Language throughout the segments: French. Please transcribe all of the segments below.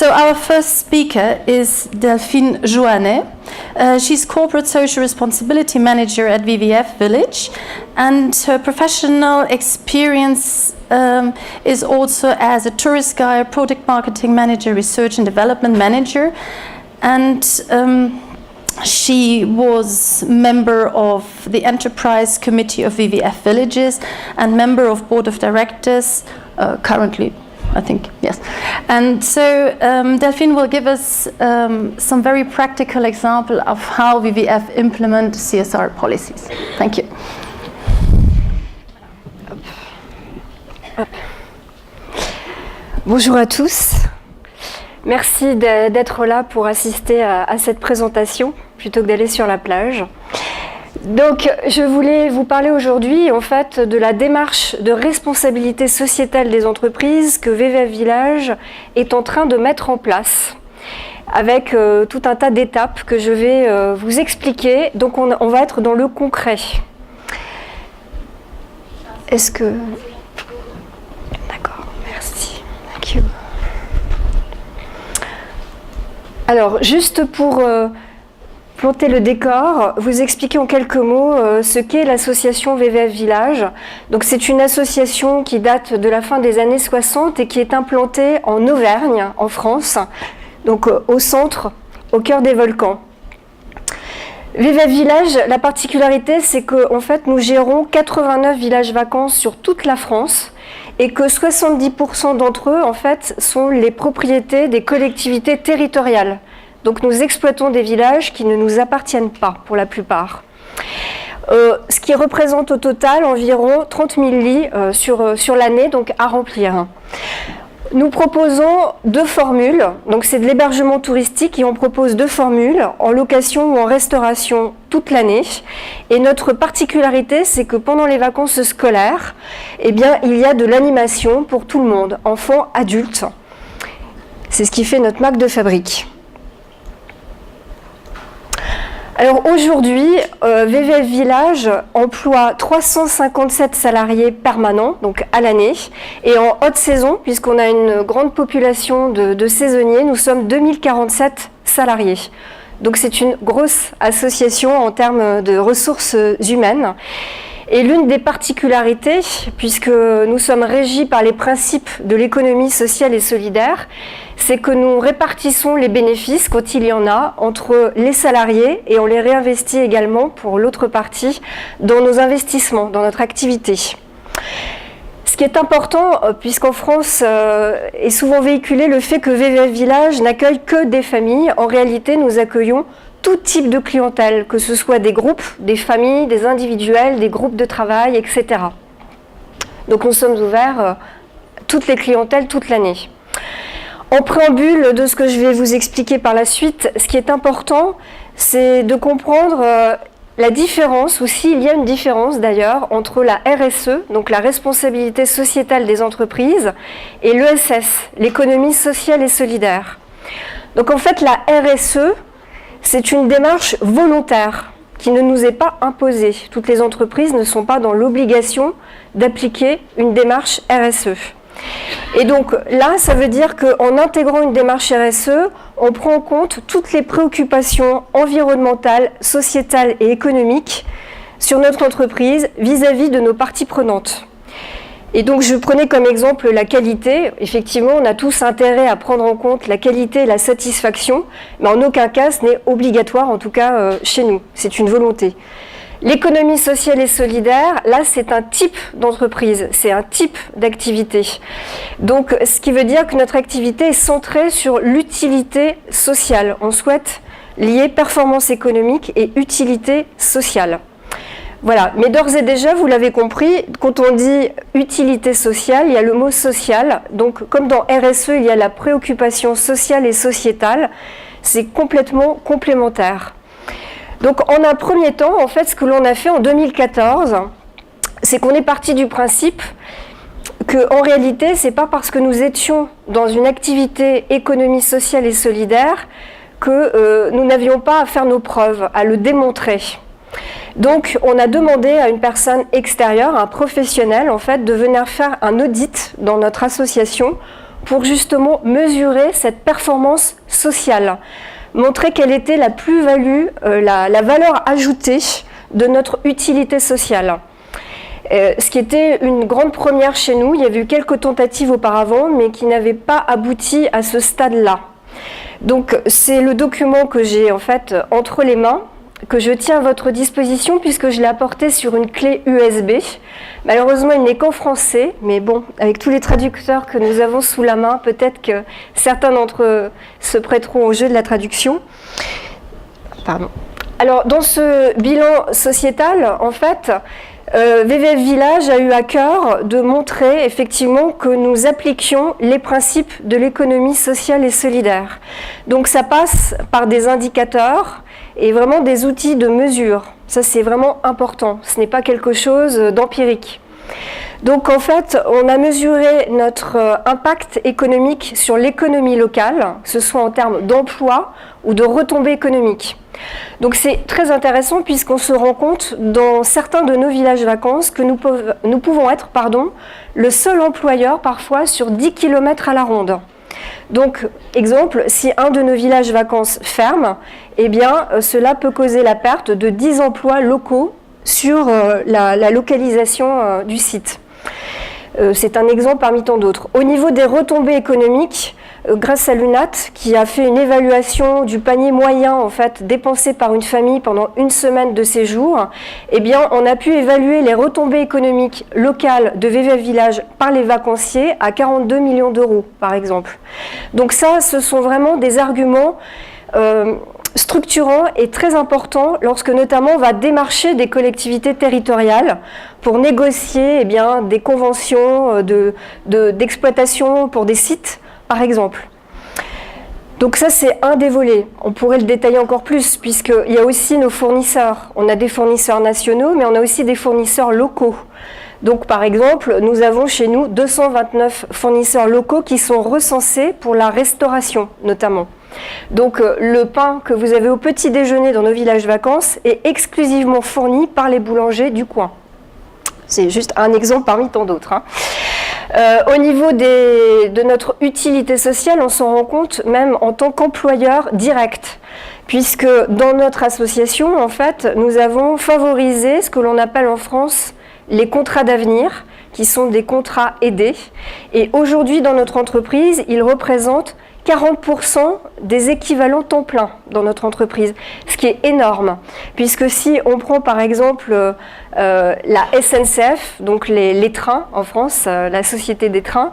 So our first speaker is Delphine Joannet. She's Corporate Social Responsibility Manager at WWF Village, and her professional experience is also as a tourist guide, product marketing manager, research and development manager, and she was member of the enterprise committee of WWF Villages and member of board of directors currently, I think, yes. And so Delphine will give us some very practical example of how WWF implement CSR policies. Thank you. Bonjour à tous. Merci d'être là pour assister à cette présentation plutôt que d'aller sur la plage. Donc, je voulais vous parler aujourd'hui en fait de la démarche de responsabilité sociétale des entreprises que WWF Village est en train de mettre en place avec tout un tas d'étapes que je vais vous expliquer. Donc, on va être dans le concret. Est-ce que... D'accord, merci. Thank you. Alors, juste pour planter le décor, vous expliquer en quelques mots ce qu'est l'association WWF Village. Donc, c'est une association qui date de la fin des années 60 et qui est implantée en Auvergne, en France, donc au centre, au cœur des volcans. WWF Village, la particularité, c'est qu'en fait, nous gérons 89 villages vacances sur toute la France et que 70% d'entre eux, en fait, sont les propriétés des collectivités territoriales. Donc nous exploitons des villages qui ne nous appartiennent pas, pour la plupart. Ce qui représente au total environ 30 000 lits sur l'année, donc à remplir. Nous proposons deux formules, donc c'est de l'hébergement touristique et on propose deux formules, en location ou en restauration toute l'année. Et notre particularité, c'est que pendant les vacances scolaires, eh bien, il y a de l'animation pour tout le monde, enfants, adultes. C'est ce qui fait notre marque de fabrique. Alors aujourd'hui, WWF Village emploie 357 salariés permanents, donc à l'année, et en haute saison, puisqu'on a une grande population de saisonniers, nous sommes 2047 salariés. Donc c'est une grosse association en termes de ressources humaines. Et l'une des particularités, puisque nous sommes régis par les principes de l'économie sociale et solidaire, c'est que nous répartissons les bénéfices, quand il y en a, entre les salariés et on les réinvestit également, pour l'autre partie, dans nos investissements, dans notre activité. Ce qui est important, puisqu'en France est souvent véhiculé le fait que WWF Village n'accueille que des familles, en réalité nous accueillons tout type de clientèle, que ce soit des groupes, des familles, des individuels, des groupes de travail, etc. Donc nous sommes ouverts à toutes les clientèles toute l'année. En préambule de ce que je vais vous expliquer par la suite, ce qui est important, c'est de comprendre la différence, ou s'il y a une différence d'ailleurs, entre la RSE, donc la responsabilité sociétale des entreprises, et l'ESS, l'économie sociale et solidaire. Donc en fait, la RSE, c'est une démarche volontaire qui ne nous est pas imposée. Toutes les entreprises ne sont pas dans l'obligation d'appliquer une démarche RSE. Et donc là, ça veut dire qu'en intégrant une démarche RSE, on prend en compte toutes les préoccupations environnementales, sociétales et économiques sur notre entreprise vis-à-vis de nos parties prenantes. Et donc je prenais comme exemple la qualité. Effectivement, on a tous intérêt à prendre en compte la qualité et la satisfaction, mais en aucun cas ce n'est obligatoire, en tout cas chez nous, c'est une volonté. L'économie sociale et solidaire, là c'est un type d'entreprise, c'est un type d'activité. Donc ce qui veut dire que notre activité est centrée sur l'utilité sociale. On souhaite lier performance économique et utilité sociale. Voilà, mais d'ores et déjà, vous l'avez compris, quand on dit utilité sociale, il y a le mot social. Donc, comme dans RSE, il y a la préoccupation sociale et sociétale, c'est complètement complémentaire. Donc, en un premier temps, en fait, ce que l'on a fait en 2014, c'est qu'on est parti du principe qu'en réalité, c'est pas parce que nous étions dans une activité économie sociale et solidaire que nous n'avions pas à faire nos preuves, à le démontrer. Donc, on a demandé à une personne extérieure, un professionnel, en fait, de venir faire un audit dans notre association pour justement mesurer cette performance sociale, montrer quelle était la plus-value, la valeur ajoutée de notre utilité sociale. Ce qui était une grande première chez nous. Il y avait eu quelques tentatives auparavant, mais qui n'avaient pas abouti à ce stade-là. Donc c'est le document que j'ai en fait entre les mains, que je tiens à votre disposition puisque je l'ai apporté sur une clé USB. Malheureusement, il n'est qu'en français, mais bon, avec tous les traducteurs que nous avons sous la main, peut-être que certains d'entre eux se prêteront au jeu de la traduction. Pardon. Alors, dans ce bilan sociétal, en fait, VVF Village a eu à cœur de montrer effectivement que nous appliquions les principes de l'économie sociale et solidaire. Donc ça passe par des indicateurs et vraiment des outils de mesure. Ça c'est vraiment important, ce n'est pas quelque chose d'empirique. Donc en fait, on a mesuré notre impact économique sur l'économie locale, que ce soit en termes d'emploi ou de retombées économiques. Donc c'est très intéressant puisqu'on se rend compte dans certains de nos villages vacances que nous pouvons être le seul employeur parfois sur 10 km à la ronde. Donc, exemple, si un de nos villages vacances ferme, eh bien, cela peut causer la perte de 10 emplois locaux sur la localisation du site. C'est un exemple parmi tant d'autres. Au niveau des retombées économiques, grâce à l'UNAT, qui a fait une évaluation du panier moyen en fait, dépensé par une famille pendant une semaine de séjour, eh bien, on a pu évaluer les retombées économiques locales de VVF Village par les vacanciers à 42 millions d'euros, par exemple. Donc ça, ce sont vraiment des arguments structurant et très important lorsque notamment on va démarcher des collectivités territoriales pour négocier des conventions d'exploitation pour des sites, par exemple. Donc ça, c'est un des volets. On pourrait le détailler encore plus, puisqu'il y a aussi nos fournisseurs. On a des fournisseurs nationaux, mais on a aussi des fournisseurs locaux. Donc par exemple, nous avons chez nous 229 fournisseurs locaux qui sont recensés pour la restauration, notamment. Donc le pain que vous avez au petit déjeuner dans nos villages vacances est exclusivement fourni par les boulangers du coin. C'est juste un exemple parmi tant d'autres. Au niveau de notre utilité sociale, on s'en rend compte même en tant qu'employeur direct, puisque dans notre association, en fait, nous avons favorisé ce que l'on appelle en France les contrats d'avenir, qui sont des contrats aidés. Et aujourd'hui, dans notre entreprise, ils représentent 40% des équivalents temps plein dans notre entreprise, ce qui est énorme, puisque si on prend par exemple la SNCF, donc les trains en France, la société des trains,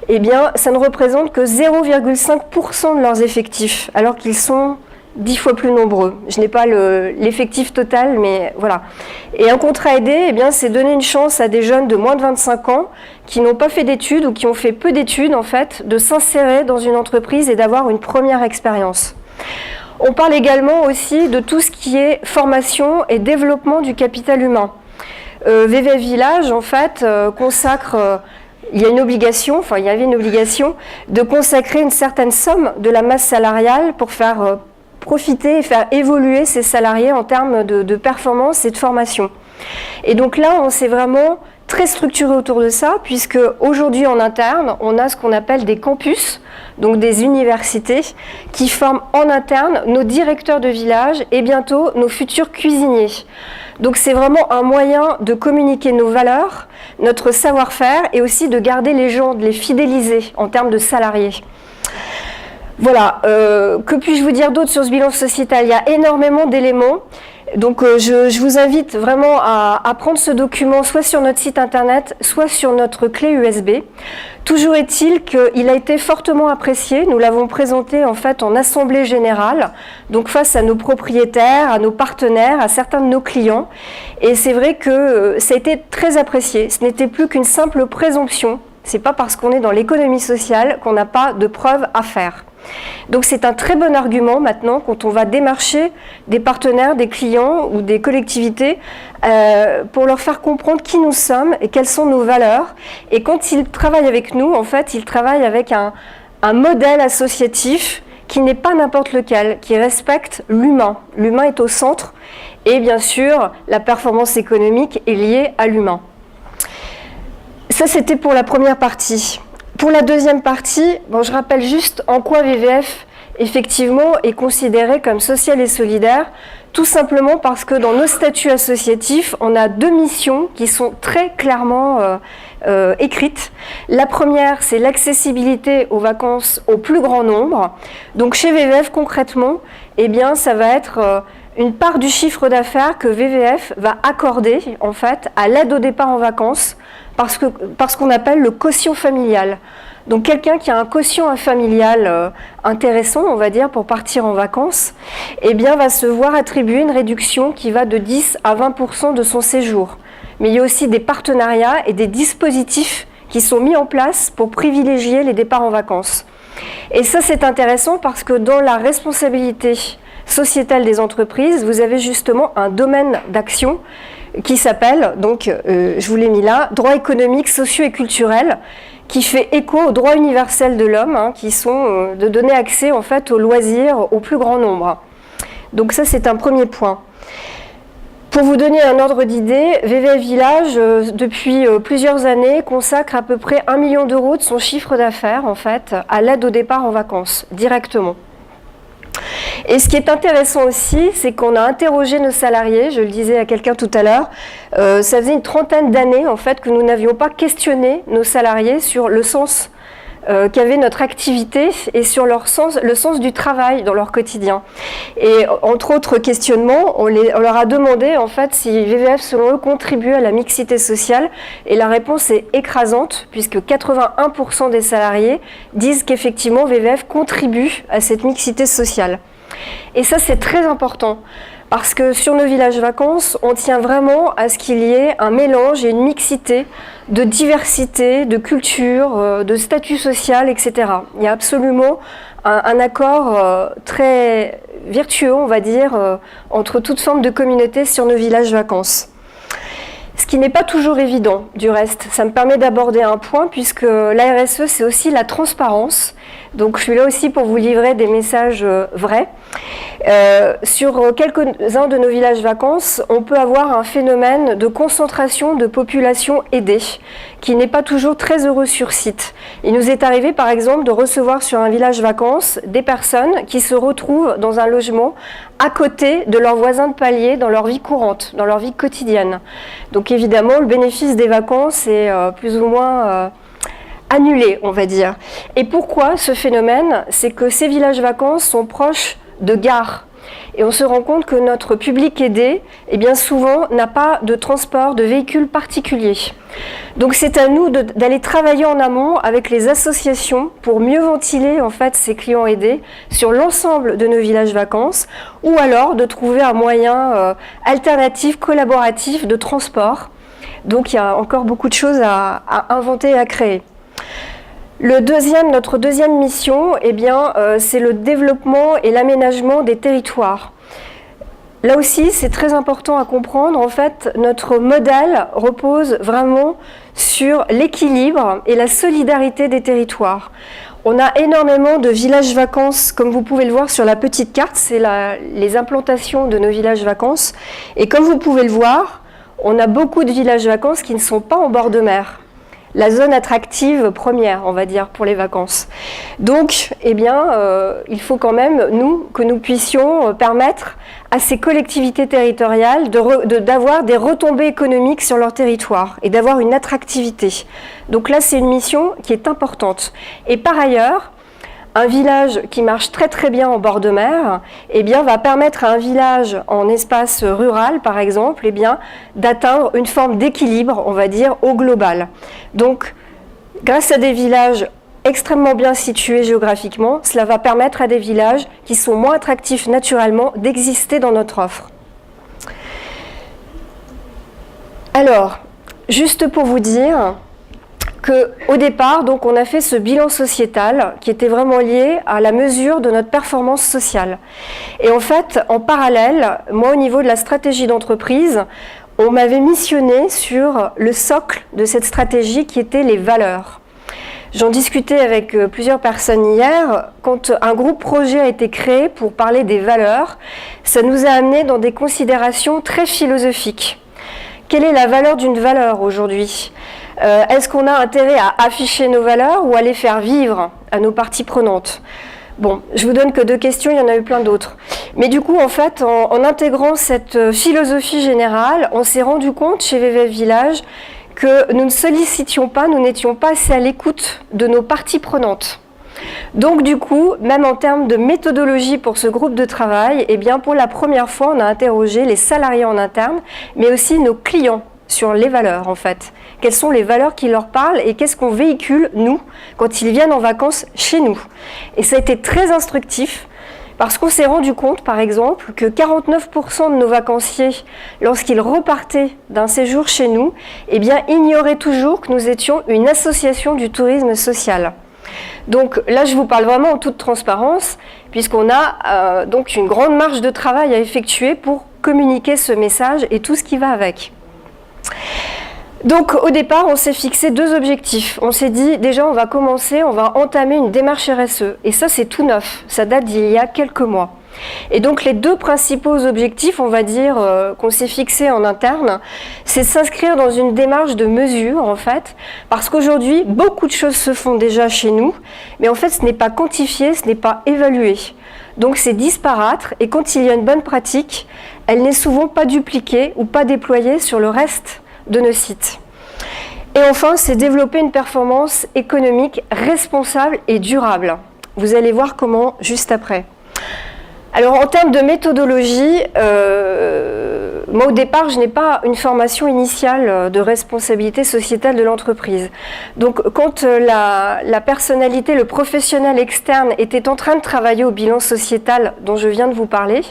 eh bien ça ne représente que 0,5% de leurs effectifs, alors qu'ils sont 10 fois plus nombreux. Je n'ai pas l'effectif total, mais voilà. Et un contrat aidé, eh bien, c'est donner une chance à des jeunes de moins de 25 ans qui n'ont pas fait d'études ou qui ont fait peu d'études, en fait, de s'insérer dans une entreprise et d'avoir une première expérience. On parle également aussi de tout ce qui est formation et développement du capital humain. VVF Village, en fait, consacre... il y avait une obligation de consacrer une certaine somme de la masse salariale pour faire profiter et faire évoluer ces salariés en termes de performance et de formation. Et donc là, on s'est vraiment très structuré autour de ça, puisque aujourd'hui en interne, on a ce qu'on appelle des campus, donc des universités, qui forment en interne nos directeurs de village et bientôt nos futurs cuisiniers. Donc c'est vraiment un moyen de communiquer nos valeurs, notre savoir-faire et aussi de garder les gens, de les fidéliser en termes de salariés. Voilà, que puis-je vous dire d'autre sur ce bilan sociétal? Il y a énormément d'éléments, donc je vous invite vraiment à prendre ce document soit sur notre site internet, soit sur notre clé USB. Toujours est-il qu'il a été fortement apprécié, nous l'avons présenté en fait en assemblée générale, donc face à nos propriétaires, à nos partenaires, à certains de nos clients, et c'est vrai que ça a été très apprécié, ce n'était plus qu'une simple présomption, c'est pas parce qu'on est dans l'économie sociale qu'on n'a pas de preuves à faire. Donc c'est un très bon argument maintenant quand on va démarcher des partenaires, des clients ou des collectivités pour leur faire comprendre qui nous sommes et quelles sont nos valeurs. Et quand ils travaillent avec nous, en fait, ils travaillent avec un modèle associatif qui n'est pas n'importe lequel, qui respecte l'humain. L'humain est au centre et bien sûr la performance économique est liée à l'humain. Ça c'était pour la première partie. Pour la deuxième partie, bon, je rappelle juste en quoi VVF effectivement est considéré comme social et solidaire, tout simplement parce que dans nos statuts associatifs, on a deux missions qui sont très clairement écrites. La première, c'est l'accessibilité aux vacances au plus grand nombre. Donc chez VVF, concrètement, eh bien, ça va être une part du chiffre d'affaires que VVF va accorder en fait à l'aide au départ en vacances, parce qu'on appelle le quotient familial. Donc quelqu'un qui a un quotient familial intéressant, on va dire, pour partir en vacances, eh bien, va se voir attribuer une réduction qui va de 10 à 20% de son séjour. Mais il y a aussi des partenariats et des dispositifs qui sont mis en place pour privilégier les départs en vacances. Et ça, c'est intéressant parce que dans la responsabilité sociétale des entreprises, vous avez justement un domaine d'action qui s'appelle, donc je vous l'ai mis là, droit économique, socio et culturel, qui fait écho aux droits universels de l'homme, hein, qui sont de donner accès en fait aux loisirs au plus grand nombre. Donc ça, c'est un premier point. Pour vous donner un ordre d'idée, VVF Village, depuis plusieurs années, consacre à peu près 1 million d'euros de son chiffre d'affaires en fait, à l'aide au départ en vacances, directement. Et ce qui est intéressant aussi, c'est qu'on a interrogé nos salariés, je le disais à quelqu'un tout à l'heure, ça faisait une trentaine d'années en fait que nous n'avions pas questionné nos salariés sur le sens qu'avait notre activité et sur le sens du travail dans leur quotidien. Et entre autres questionnements, on leur a demandé en fait si VVF selon eux contribuait à la mixité sociale, et la réponse est écrasante puisque 81% des salariés disent qu'effectivement VVF contribue à cette mixité sociale. Et ça, c'est très important parce que sur nos villages vacances, on tient vraiment à ce qu'il y ait un mélange et une mixité de diversité, de culture, de statut social, etc. Il y a absolument un accord très vertueux, on va dire, entre toutes formes de communautés sur nos villages vacances. Ce qui n'est pas toujours évident, du reste. Ça me permet d'aborder un point, puisque la RSE, c'est aussi la transparence. Donc, je suis là aussi pour vous livrer des messages vrais. Sur quelques-uns de nos villages vacances, on peut avoir un phénomène de concentration de population aidée, qui n'est pas toujours très heureux sur site. Il nous est arrivé, par exemple, de recevoir sur un village vacances des personnes qui se retrouvent dans un logement à côté de leurs voisins de palier dans leur vie courante, dans leur vie quotidienne. Donc évidemment, le bénéfice des vacances est plus ou moins annulé, on va dire. Et pourquoi ce phénomène? C'est que ces villages vacances sont proches de gares. Et on se rend compte que notre public aidé, eh bien souvent, n'a pas de transport de véhicules particuliers. Donc c'est à nous d'aller travailler en amont avec les associations pour mieux ventiler en fait ces clients aidés sur l'ensemble de nos villages vacances, ou alors de trouver un moyen alternatif, collaboratif de transport. Donc il y a encore beaucoup de choses à inventer et à créer. Notre deuxième mission, eh bien, c'est le développement et l'aménagement des territoires. Là aussi, c'est très important à comprendre. En fait, notre modèle repose vraiment sur l'équilibre et la solidarité des territoires. On a énormément de villages vacances, comme vous pouvez le voir sur la petite carte, c'est les implantations de nos villages vacances. Et comme vous pouvez le voir, on a beaucoup de villages vacances qui ne sont pas en bord de mer. La zone attractive première, on va dire, pour les vacances. Donc, eh bien, il faut quand même, que nous puissions permettre à ces collectivités territoriales d'avoir des retombées économiques sur leur territoire et d'avoir une attractivité. Donc là, c'est une mission qui est importante. Et par ailleurs, un village qui marche très très bien en bord de mer, eh bien, va permettre à un village en espace rural, par exemple, eh bien, d'atteindre une forme d'équilibre, on va dire, au global. Donc, grâce à des villages extrêmement bien situés géographiquement, cela va permettre à des villages qui sont moins attractifs naturellement d'exister dans notre offre. Alors, juste pour vous dire qu'au départ, donc, on a fait ce bilan sociétal qui était vraiment lié à la mesure de notre performance sociale. Et en fait, en parallèle, moi, au niveau de la stratégie d'entreprise, on m'avait missionné sur le socle de cette stratégie qui était les valeurs. J'en discutais avec plusieurs personnes hier. Quand un groupe projet a été créé pour parler des valeurs, ça nous a amené dans des considérations très philosophiques. Quelle est la valeur d'une valeur aujourd'hui ? Est-ce qu'on a intérêt à afficher nos valeurs ou à les faire vivre à nos parties prenantes? Bon, je vous donne que 2 questions, il y en a eu plein d'autres. Mais du coup, en fait, en intégrant cette philosophie générale, on s'est rendu compte chez VVF Village que nous ne sollicitions pas, nous n'étions pas assez à l'écoute de nos parties prenantes. Donc du coup, même en termes de méthodologie pour ce groupe de travail, eh bien, pour la première fois, on a interrogé les salariés en interne, mais aussi nos clients sur les valeurs en fait. Quelles sont les valeurs qui leur parlent et qu'est-ce qu'on véhicule, nous, quand ils viennent en vacances chez nous. Et ça a été très instructif parce qu'on s'est rendu compte, par exemple, que 49% de nos vacanciers, lorsqu'ils repartaient d'un séjour chez nous, eh bien, ignoraient toujours que nous étions une association du tourisme social. Donc là, je vous parle vraiment en toute transparence, puisqu'on a donc une grande marge de travail à effectuer pour communiquer ce message et tout ce qui va avec. Donc au départ, on s'est fixé 2 objectifs. On s'est dit, déjà, on va entamer une démarche RSE. Et ça, c'est tout neuf. Ça date d'il y a quelques mois. Et donc les 2 principaux objectifs, on va dire, qu'on s'est fixés en interne, c'est s'inscrire dans une démarche de mesure, en fait, parce qu'aujourd'hui, beaucoup de choses se font déjà chez nous, mais en fait, ce n'est pas quantifié, ce n'est pas évalué. Donc c'est disparate, et quand il y a une bonne pratique, elle n'est souvent pas dupliquée ou pas déployée sur le reste de nos sites. Et enfin, c'est développer une performance économique responsable et durable. Vous allez voir comment juste après. Alors en termes de méthodologie, moi au départ je n'ai pas une formation initiale de responsabilité sociétale de l'entreprise. Donc quand la personnalité, le professionnel externe était en train de travailler au bilan sociétal dont je viens de vous parler,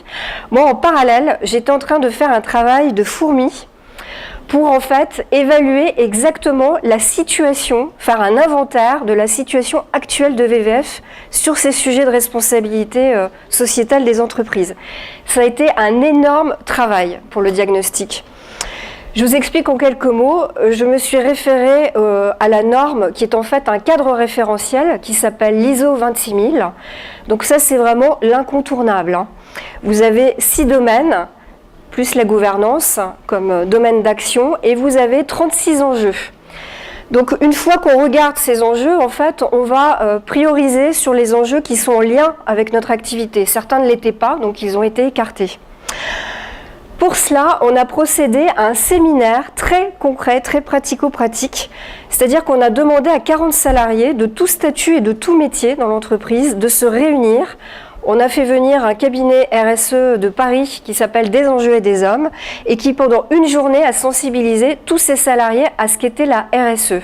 moi en parallèle j'étais en train de faire un travail de fourmi pour en fait évaluer exactement la situation, faire un inventaire de la situation actuelle de VVF sur ces sujets de responsabilité sociétale des entreprises. Ça a été un énorme travail pour le diagnostic. Je vous explique en quelques mots, je me suis référée à la norme qui est en fait un cadre référentiel qui s'appelle l'ISO 26000. Donc ça c'est vraiment l'incontournable. Vous avez 6 domaines, plus la gouvernance comme domaine d'action, et vous avez 36 enjeux. Donc une fois qu'on regarde ces enjeux, en fait, on va prioriser sur les enjeux qui sont en lien avec notre activité. Certains ne l'étaient pas, donc ils ont été écartés. Pour cela, on a procédé à un séminaire très concret, très pratico-pratique, c'est-à-dire qu'on a demandé à 40 salariés de tout statut et de tout métier dans l'entreprise de se réunir. On a fait venir un cabinet RSE de Paris qui s'appelle Des enjeux et des hommes et qui pendant une journée a sensibilisé tous ses salariés à ce qu'était la RSE.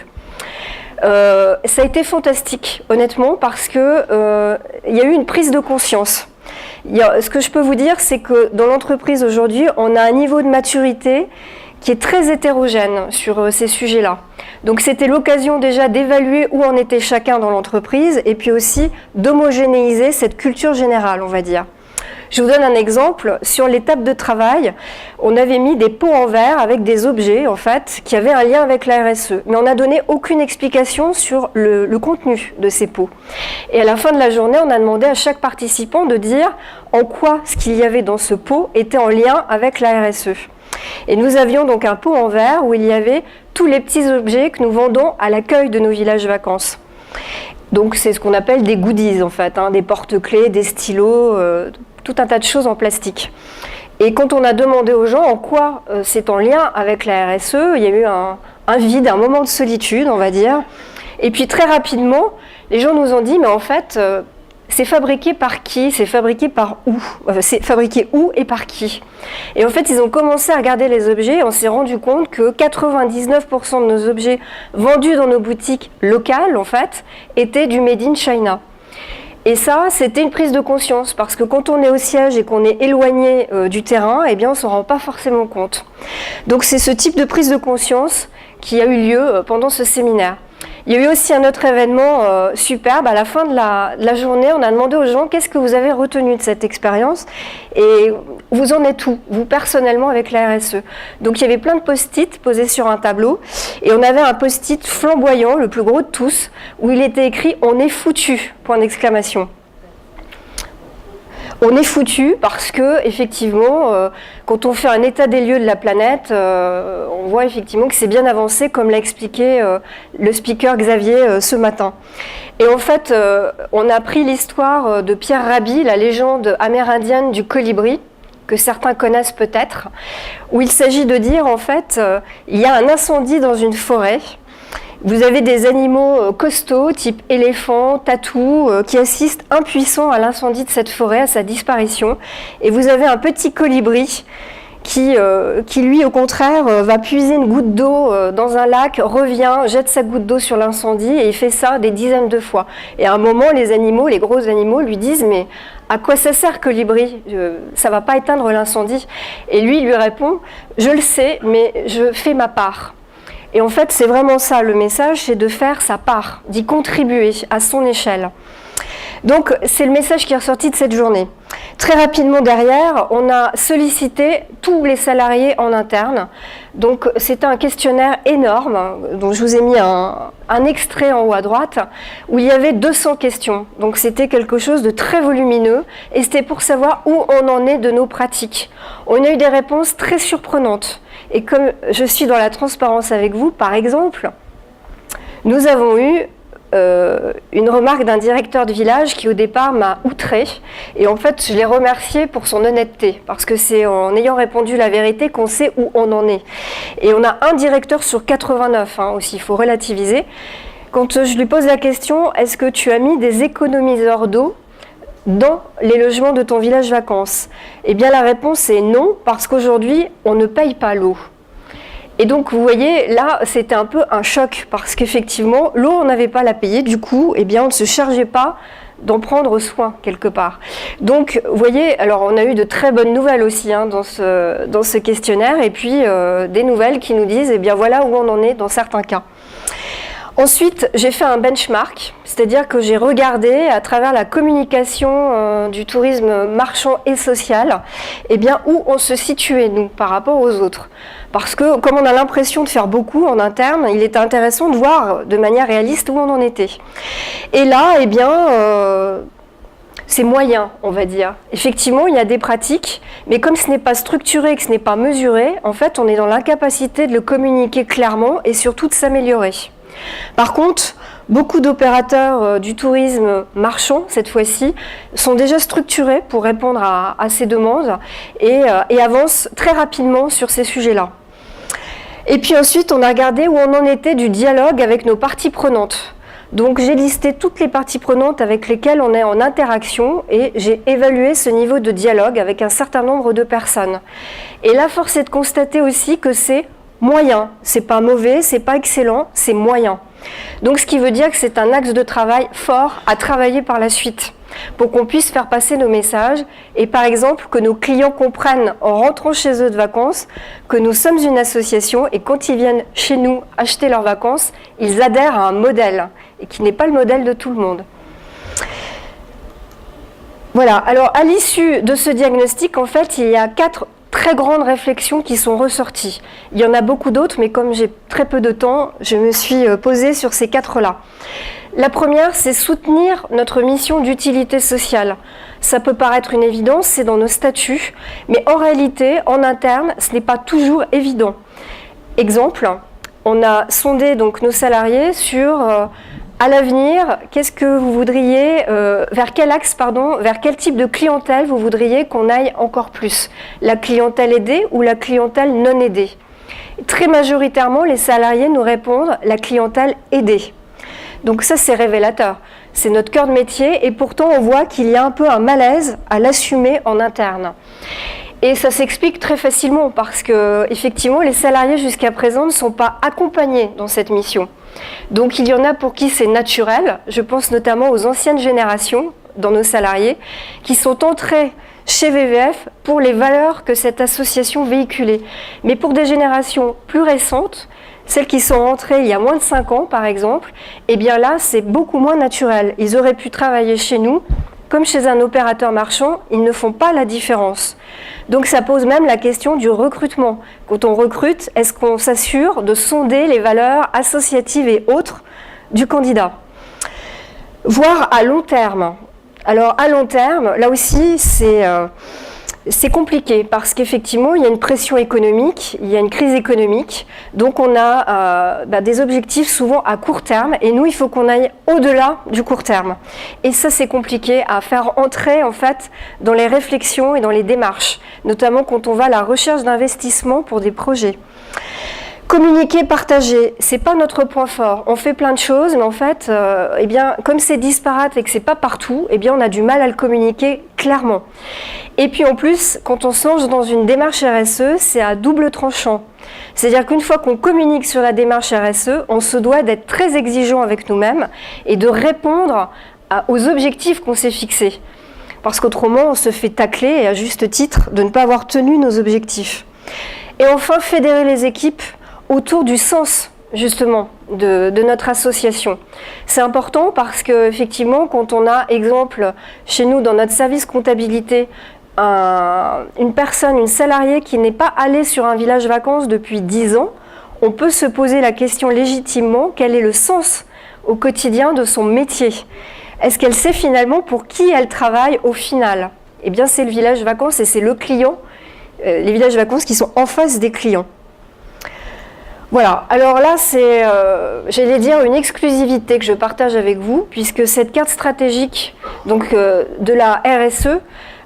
Ça a été fantastique honnêtement parce que il y a eu une prise de conscience. Ce que je peux vous dire, c'est que dans l'entreprise aujourd'hui, on a un niveau de maturité qui est très hétérogène sur ces sujets-là. Donc c'était l'occasion déjà d'évaluer où en était chacun dans l'entreprise et puis aussi d'homogénéiser cette culture générale, on va dire. Je vous donne un exemple. Sur les tables de travail, on avait mis des pots en verre avec des objets en fait qui avaient un lien avec la RSE. Mais on n'a donné aucune explication sur le contenu de ces pots. Et à la fin de la journée, on a demandé à chaque participant de dire en quoi ce qu'il y avait dans ce pot était en lien avec la RSE. Et nous avions donc un pot en verre où il y avait tous les petits objets que nous vendons à l'accueil de nos villages vacances. Donc c'est ce qu'on appelle des goodies en fait, des porte-clés, des stylos, tout un tas de choses en plastique. Et quand on a demandé aux gens en quoi c'est en lien avec la RSE, il y a eu un vide, un moment de solitude on va dire. Et puis très rapidement, les gens nous ont dit mais en fait c'est fabriqué par qui? C'est fabriqué par où? C'est fabriqué où et par qui? Et en fait, ils ont commencé à regarder les objets et on s'est rendu compte que 99% de nos objets vendus dans nos boutiques locales, en fait, étaient du Made in China. Et ça, c'était une prise de conscience parce que quand on est au siège et qu'on est éloigné du terrain, eh bien, on ne s'en rend pas forcément compte. Donc, c'est ce type de prise de conscience qui a eu lieu pendant ce séminaire. Il y a eu aussi un autre événement superbe. À la fin de la journée, on a demandé aux gens qu'est-ce que vous avez retenu de cette expérience et vous en êtes où, vous personnellement, avec la RSE. Donc il y avait plein de post-it posés sur un tableau et on avait un post-it flamboyant, le plus gros de tous, où il était écrit « On est foutu !» point d'exclamation. on est foutu parce que, effectivement, quand on fait un état des lieux de la planète, on voit effectivement que c'est bien avancé, comme l'a expliqué le speaker Xavier ce matin. Et en fait, on a pris l'histoire de Pierre Rabhi, la légende amérindienne du colibri, que certains connaissent peut-être, où il s'agit de dire, en fait, il y a un incendie dans une forêt. Vous avez des animaux costauds, type éléphant, tatou, qui assistent impuissants à l'incendie de cette forêt, à sa disparition. Et vous avez un petit colibri qui lui, au contraire, va puiser une goutte d'eau dans un lac, revient, jette sa goutte d'eau sur l'incendie, et il fait ça des dizaines de fois. Et à un moment, les animaux, les gros animaux, lui disent « Mais à quoi ça sert, colibri? Ça ne va pas éteindre l'incendie ?» Et lui répond « Je le sais, mais je fais ma part. » Et en fait, c'est vraiment ça, le message, c'est de faire sa part, d'y contribuer à son échelle. Donc, c'est le message qui est ressorti de cette journée. Très rapidement derrière, on a sollicité tous les salariés en interne. Donc, c'était un questionnaire énorme, dont je vous ai mis un extrait en haut à droite, où il y avait 200 questions. Donc, c'était quelque chose de très volumineux, et c'était pour savoir où on en est de nos pratiques. On a eu des réponses très surprenantes. Et comme je suis dans la transparence avec vous, par exemple, nous avons eu une remarque d'un directeur de village qui au départ m'a outré, et en fait je l'ai remercié pour son honnêteté, parce que c'est en ayant répondu la vérité qu'on sait où on en est. Et on a un directeur sur 89 aussi, il faut relativiser. Quand je lui pose la question, est-ce que tu as mis des économiseurs d'eau dans les logements de ton village vacances? Eh bien la réponse est non, parce qu'aujourd'hui on ne paye pas l'eau. Et donc vous voyez, là c'était un peu un choc, parce qu'effectivement l'eau on n'avait pas à la payer, du coup eh bien, on ne se chargeait pas d'en prendre soin quelque part. Donc vous voyez, alors on a eu de très bonnes nouvelles aussi dans ce questionnaire, et puis des nouvelles qui nous disent eh bien voilà où on en est dans certains cas. Ensuite, j'ai fait un benchmark, c'est-à-dire que j'ai regardé à travers la communication du tourisme marchand et social, eh bien, où on se situait, nous, par rapport aux autres. Parce que, comme on a l'impression de faire beaucoup en interne, il est intéressant de voir de manière réaliste où on en était. Et là, eh bien, c'est moyen, on va dire. Effectivement, il y a des pratiques, mais comme ce n'est pas structuré, que ce n'est pas mesuré, en fait, on est dans l'incapacité de le communiquer clairement et surtout de s'améliorer. Par contre, beaucoup d'opérateurs du tourisme marchand, cette fois-ci, sont déjà structurés pour répondre à ces demandes et avancent très rapidement sur ces sujets-là. Et puis ensuite, on a regardé où on en était du dialogue avec nos parties prenantes. Donc j'ai listé toutes les parties prenantes avec lesquelles on est en interaction et j'ai évalué ce niveau de dialogue avec un certain nombre de personnes. Et là, force est de constater aussi que c'est moyen, c'est pas mauvais, c'est pas excellent, c'est moyen. Donc ce qui veut dire que c'est un axe de travail fort à travailler par la suite pour qu'on puisse faire passer nos messages et par exemple que nos clients comprennent en rentrant chez eux de vacances que nous sommes une association et quand ils viennent chez nous acheter leurs vacances, ils adhèrent à un modèle et qui n'est pas le modèle de tout le monde. Voilà, alors à l'issue de ce diagnostic, en fait, il y a 4 très grandes réflexions qui sont ressorties. Il y en a beaucoup d'autres, mais comme j'ai très peu de temps, je me suis posée sur ces 4-là. La première, c'est soutenir notre mission d'utilité sociale. Ça peut paraître une évidence, c'est dans nos statuts, mais en réalité, en interne, ce n'est pas toujours évident. Exemple, on a sondé donc nos salariés sur à l'avenir, qu'est-ce que vous voudriez, vers quel type de clientèle vous voudriez qu'on aille encore plus? La clientèle aidée ou la clientèle non aidée? Très majoritairement, les salariés nous répondent la clientèle aidée. Donc ça, c'est révélateur. C'est notre cœur de métier et pourtant, on voit qu'il y a un peu un malaise à l'assumer en interne. Et ça s'explique très facilement parce que, effectivement, les salariés jusqu'à présent ne sont pas accompagnés dans cette mission. Donc il y en a pour qui c'est naturel, je pense notamment aux anciennes générations dans nos salariés qui sont entrés chez VVF pour les valeurs que cette association véhiculait. Mais pour des générations plus récentes, celles qui sont entrées il y a moins de 5 ans par exemple, eh bien là c'est beaucoup moins naturel. Ils auraient pu travailler chez nous comme chez un opérateur marchand, ils ne font pas la différence. Donc ça pose même la question du recrutement. Quand on recrute, est-ce qu'on s'assure de sonder les valeurs associatives et autres du candidat? Voire à long terme. Alors à long terme, là aussi c'est compliqué parce qu'effectivement il y a une pression économique, il y a une crise économique, donc on a des objectifs souvent à court terme et nous il faut qu'on aille au-delà du court terme. Et ça c'est compliqué à faire entrer en fait dans les réflexions et dans les démarches, notamment quand on va à la recherche d'investissement pour des projets. Communiquer, partager, c'est pas notre point fort. On fait plein de choses, mais en fait, comme c'est disparate et que c'est pas partout, on a du mal à le communiquer clairement. Et puis en plus, quand on se lance dans une démarche RSE, c'est à double tranchant. C'est-à-dire qu'une fois qu'on communique sur la démarche RSE, on se doit d'être très exigeant avec nous-mêmes et de répondre aux objectifs qu'on s'est fixés. Parce qu'autrement, on se fait tacler, et à juste titre, de ne pas avoir tenu nos objectifs. Et enfin, fédérer les équipes autour du sens justement de notre association. C'est important parce qu'effectivement, quand on a, exemple, chez nous dans notre service comptabilité, une personne, une salariée qui n'est pas allée sur un village vacances depuis 10 ans, on peut se poser la question légitimement, quel est le sens au quotidien de son métier? Est-ce qu'elle sait finalement pour qui elle travaille au final? Eh bien, c'est le village vacances et c'est le client, les villages vacances qui sont en face des clients. Voilà, alors là c'est, j'allais dire, une exclusivité que je partage avec vous, puisque cette carte stratégique donc, de la RSE,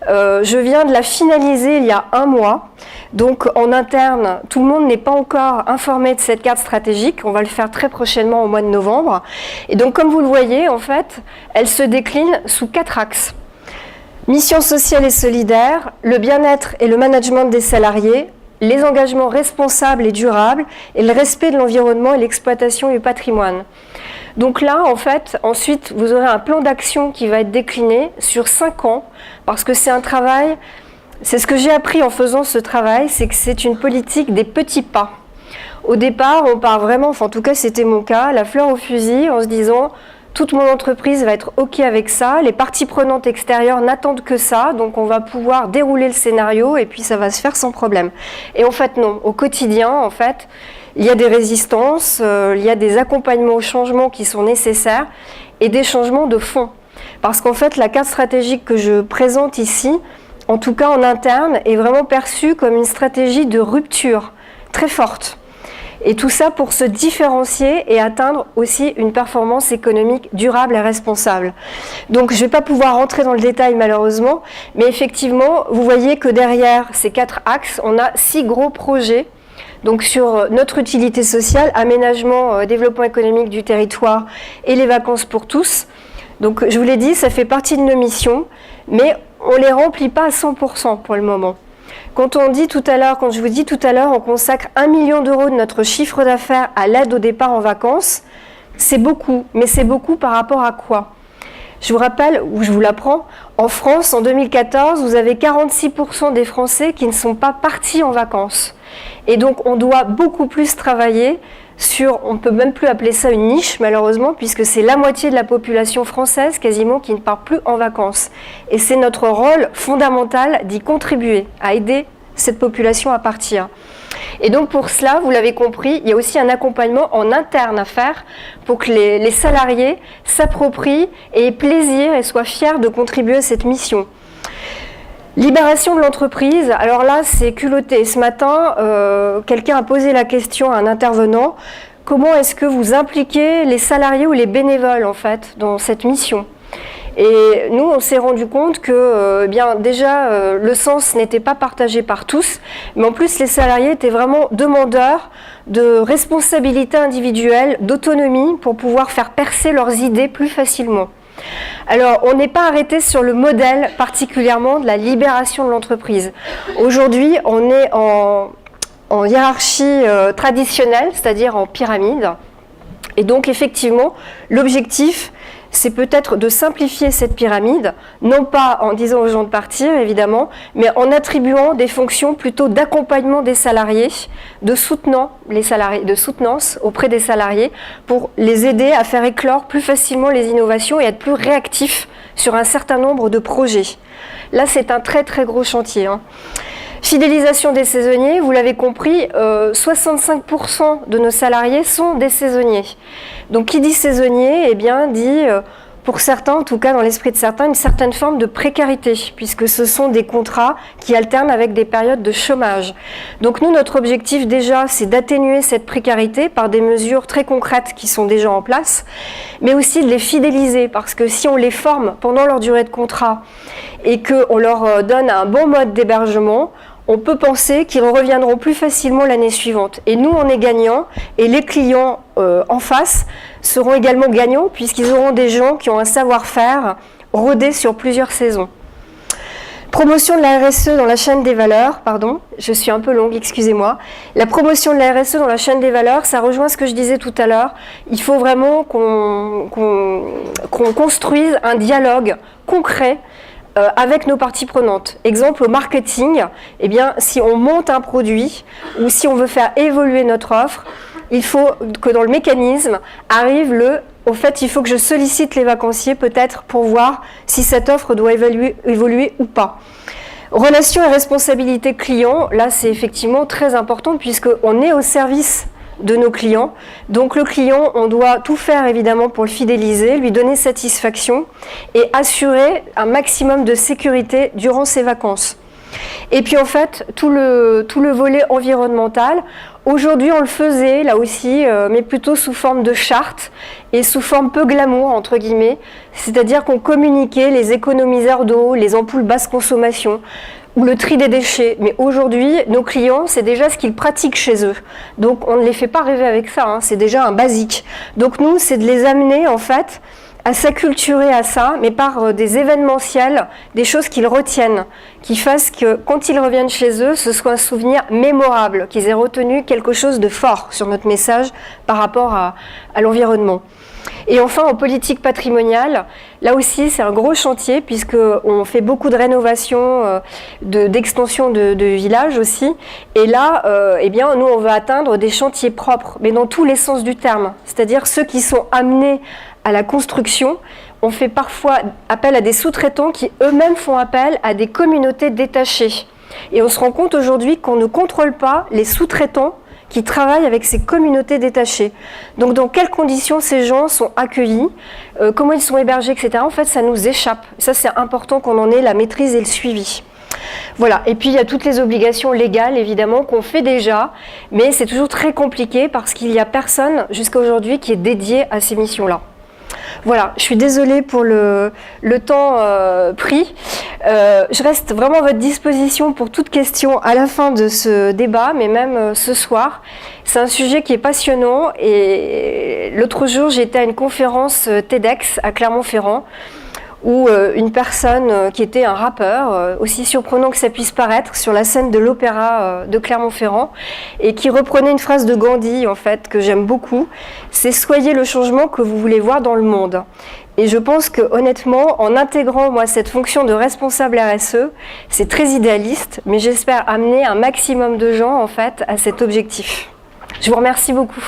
je viens de la finaliser il y a 1 mois. Donc en interne, tout le monde n'est pas encore informé de cette carte stratégique, on va le faire très prochainement au mois de novembre. Et donc comme vous le voyez, en fait, elle se décline sous 4 axes. Mission sociale et solidaire, le bien-être et le management des salariés, les engagements responsables et durables et le respect de l'environnement et l'exploitation du patrimoine. Donc là, en fait, ensuite, vous aurez un plan d'action qui va être décliné sur 5 ans, parce que c'est un travail, c'est ce que j'ai appris en faisant ce travail, c'est que c'est une politique des petits pas. Au départ, on part vraiment, enfin en tout cas c'était mon cas, la fleur au fusil, en se disant toute mon entreprise va être OK avec ça, les parties prenantes extérieures n'attendent que ça, donc on va pouvoir dérouler le scénario et puis ça va se faire sans problème. Et en fait non, au quotidien, en fait, il y a des résistances, il y a des accompagnements au changement qui sont nécessaires et des changements de fond. Parce qu'en fait, la carte stratégique que je présente ici, en tout cas en interne, est vraiment perçue comme une stratégie de rupture très forte. Et tout ça pour se différencier et atteindre aussi une performance économique durable et responsable. Donc je ne vais pas pouvoir rentrer dans le détail malheureusement, mais effectivement, vous voyez que derrière ces 4 axes, on a 6 gros projets. Donc sur notre utilité sociale, aménagement, développement économique du territoire et les vacances pour tous. Donc je vous l'ai dit, ça fait partie de nos missions, mais on ne les remplit pas à 100% pour le moment. Quand je vous dis tout à l'heure, on consacre 1 million d'euros de notre chiffre d'affaires à l'aide au départ en vacances, c'est beaucoup, mais c'est beaucoup par rapport à quoi? Je vous rappelle, ou je vous l'apprends, en France, en 2014, vous avez 46% des Français qui ne sont pas partis en vacances. Et donc, on doit beaucoup plus travailler sur, on ne peut même plus appeler ça une niche, malheureusement, puisque c'est la moitié de la population française, quasiment, qui ne part plus en vacances. Et c'est notre rôle fondamental d'y contribuer, à aider cette population à partir. Et donc pour cela, vous l'avez compris, il y a aussi un accompagnement en interne à faire pour que les salariés s'approprient et aient plaisir et soient fiers de contribuer à cette mission. Libération de l'entreprise, alors là c'est culotté. Ce matin, quelqu'un a posé la question à un intervenant, comment est-ce que vous impliquez les salariés ou les bénévoles en fait dans cette mission ? Et nous, on s'est rendu compte que le sens n'était pas partagé par tous, mais en plus les salariés étaient vraiment demandeurs de responsabilité individuelle, d'autonomie pour pouvoir faire percer leurs idées plus facilement. Alors, on n'est pas arrêté sur le modèle particulièrement de la libération de l'entreprise. Aujourd'hui, on est en hiérarchie traditionnelle, c'est-à-dire en pyramide. Et donc, effectivement, l'objectif, c'est peut-être de simplifier cette pyramide, non pas en disant aux gens de partir, évidemment, mais en attribuant des fonctions plutôt d'accompagnement des salariés, de soutenance auprès des salariés, pour les aider à faire éclore plus facilement les innovations et être plus réactifs sur un certain nombre de projets. Là, c'est un très très gros chantier. Fidélisation des saisonniers, vous l'avez compris, 65% de nos salariés sont des saisonniers. Donc qui dit saisonnier, dit pour certains, en tout cas dans l'esprit de certains, une certaine forme de précarité, puisque ce sont des contrats qui alternent avec des périodes de chômage. Donc nous, notre objectif déjà, c'est d'atténuer cette précarité par des mesures très concrètes qui sont déjà en place, mais aussi de les fidéliser, parce que si on les forme pendant leur durée de contrat et qu'on leur donne un bon mode d'hébergement, on peut penser qu'ils reviendront plus facilement l'année suivante. Et nous, on est gagnants, et les clients en face seront également gagnants, puisqu'ils auront des gens qui ont un savoir-faire rodé sur plusieurs saisons. Promotion de la RSE dans la chaîne des valeurs, pardon, je suis un peu longue, excusez-moi. La promotion de la RSE dans la chaîne des valeurs, ça rejoint ce que je disais tout à l'heure. Il faut vraiment qu'on construise un dialogue concret avec nos parties prenantes. Exemple, au marketing, eh bien, si on monte un produit ou si on veut faire évoluer notre offre, il faut que dans le mécanisme arrive au fait, il faut que je sollicite les vacanciers peut-être pour voir si cette offre doit évoluer ou pas. Relations et responsabilité client, là c'est effectivement très important puisqu'on est au service de nos clients. Donc le client, on doit tout faire évidemment pour le fidéliser, lui donner satisfaction et assurer un maximum de sécurité durant ses vacances. Et puis en fait, tout le volet environnemental, aujourd'hui on le faisait là aussi, mais plutôt sous forme de charte et sous forme peu glamour entre guillemets, c'est-à-dire qu'on communiquait les économiseurs d'eau, les ampoules basse consommation, ou le tri des déchets. Mais aujourd'hui, nos clients, c'est déjà ce qu'ils pratiquent chez eux. Donc on ne les fait pas rêver avec ça, hein, c'est déjà un basique. Donc nous, c'est de les amener en fait à s'acculturer à ça, mais par des événementiels, des choses qu'ils retiennent, qui fassent que quand ils reviennent chez eux, ce soit un souvenir mémorable, qu'ils aient retenu quelque chose de fort sur notre message par rapport à l'environnement. Et enfin, en politique patrimoniale, là aussi, c'est un gros chantier puisqu'on fait beaucoup de rénovation, d'extension de villages aussi. Et là, eh bien, nous, on veut atteindre des chantiers propres, mais dans tous les sens du terme. C'est-à-dire ceux qui sont amenés à la construction. On fait parfois appel à des sous-traitants qui eux-mêmes font appel à des communautés détachées. Et on se rend compte aujourd'hui qu'on ne contrôle pas les sous-traitants qui travaillent avec ces communautés détachées. Donc dans quelles conditions ces gens sont accueillis, comment ils sont hébergés, etc. En fait, ça nous échappe. Ça, c'est important qu'on en ait la maîtrise et le suivi. Voilà, et puis il y a toutes les obligations légales, évidemment, qu'on fait déjà, mais c'est toujours très compliqué parce qu'il n'y a personne jusqu'à aujourd'hui qui est dédié à ces missions-là. Voilà, je suis désolée pour le temps pris. Je reste vraiment à votre disposition pour toute question à la fin de ce débat, mais même ce soir. C'est un sujet qui est passionnant et l'autre jour, j'étais à une conférence TEDx à Clermont-Ferrand où une personne qui était un rappeur, aussi surprenant que ça puisse paraître, sur la scène de l'opéra de Clermont-Ferrand, et qui reprenait une phrase de Gandhi, en fait, que j'aime beaucoup, c'est « Soyez le changement que vous voulez voir dans le monde ». Et je pense que honnêtement, en intégrant moi cette fonction de responsable RSE, c'est très idéaliste, mais j'espère amener un maximum de gens en fait à cet objectif. Je vous remercie beaucoup.